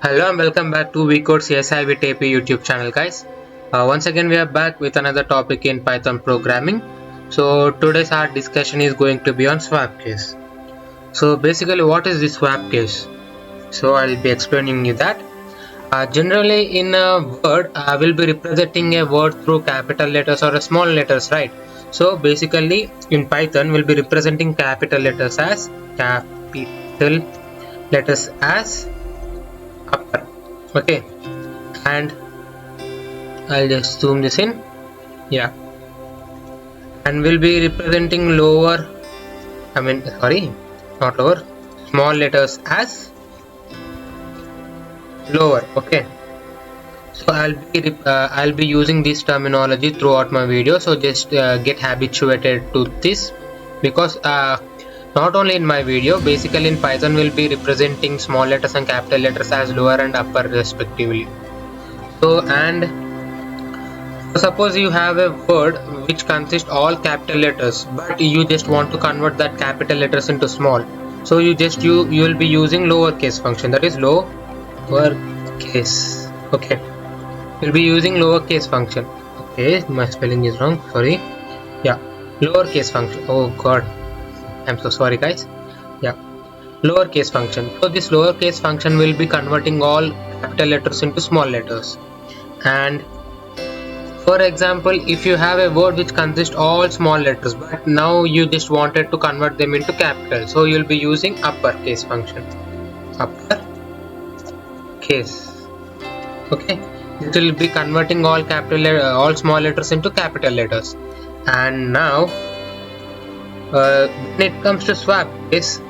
Hello and welcome back to Vcode CSI Vit-Ap YouTube channel, guys. Once again we are back with another topic in Python programming. So today's our discussion is going to be on Swapcase. So basically, what is this Swapcase? So I'll be explaining you that. Generally in a word, I will be representing a word through capital letters or small letters, right? So basically in Python we'll be representing capital letters as upper. Okay, and I'll just zoom this in. Yeah, and we'll be representing small letters as lower. Okay, so I'll be using this terminology throughout my video, so just get habituated to this, because not only in my video, basically in Python we'll be representing small letters and capital letters as lower and upper respectively. So, and suppose you have a word which consists all capital letters, but you just want to convert that capital letters into small. So you will be using lowercase function, that is lowercase. Okay, you'll be using lowercase function. Okay, my spelling is wrong, sorry. Yeah, lowercase function. Oh god, I'm so sorry, guys. Yeah, lowercase function. So this lowercase function will be converting all capital letters into small letters. And for example, if you have a word which consists all small letters, but now you just wanted to convert them into capital, so you'll be using uppercase function. Uppercase. Okay, it will be converting all small letters into capital letters. And now when it comes to Swapcase,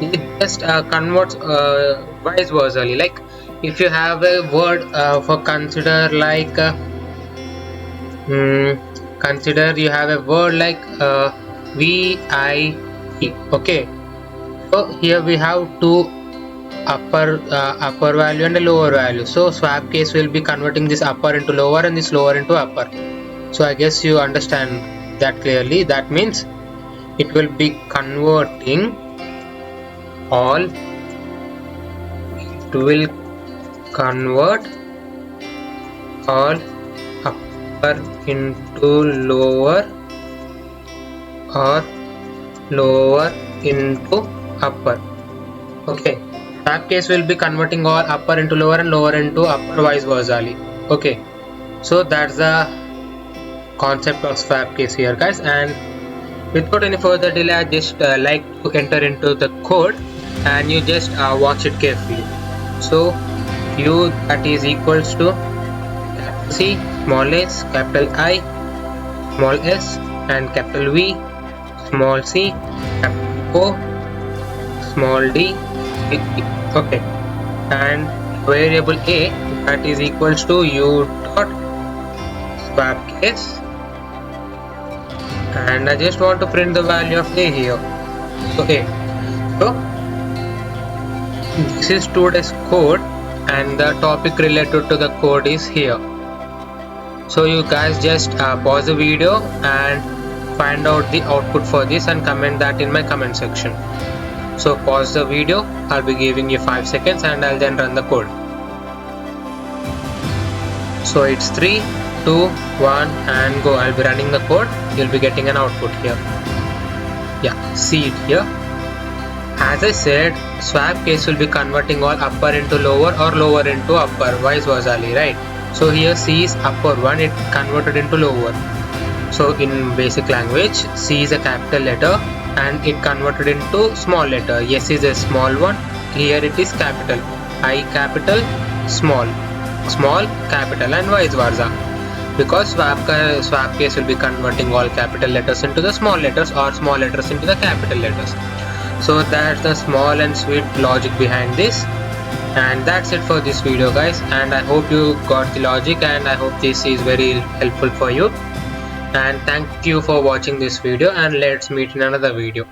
it just converts vice versa. Like if you have a word for consider you have a word like Vit. Okay, so here we have two upper value and a lower value. So Swapcase will be converting this upper into lower and this lower into upper. So I guess you understand that clearly. That means it will be converting all. It will convert all upper into lower or lower into upper. Okay, Swapcase will be converting all upper into lower and lower into upper, vice versa. Okay, so that's the concept of Swapcase here, guys. And without any further delay, I just like to enter into the code and you just watch it carefully. So u, that is equals to capital C, small s, capital I, small s, and capital V, small c, capital O, small d, big D. Okay, and variable a, that is equals to u dot Swapcase, and I just want to print the value of a here. So a. So this is today's code, and the topic related to the code is here. So you guys just pause the video and find out the output for this and comment that in my comment section. So pause the video, I'll be giving you 5 seconds and I'll then run the code. So it's 3, 2, 1 and go. I'll be running the code. You'll be getting an output here. Yeah, see it here. As I said, Swapcase will be converting all upper into lower or lower into upper, vice versa, right? So here C is upper one, it converted into lower. So in basic language, C is a capital letter and it converted into small letter. S is a small one, here it is capital. I capital, small capital, and vice versa. Because Swapcase will be converting all capital letters into the small letters or small letters into the capital letters. So that's the small and sweet logic behind this. And that's it for this video, guys, and I hope you got the logic and I hope this is very helpful for you. And thank you for watching this video, and let's meet in another video.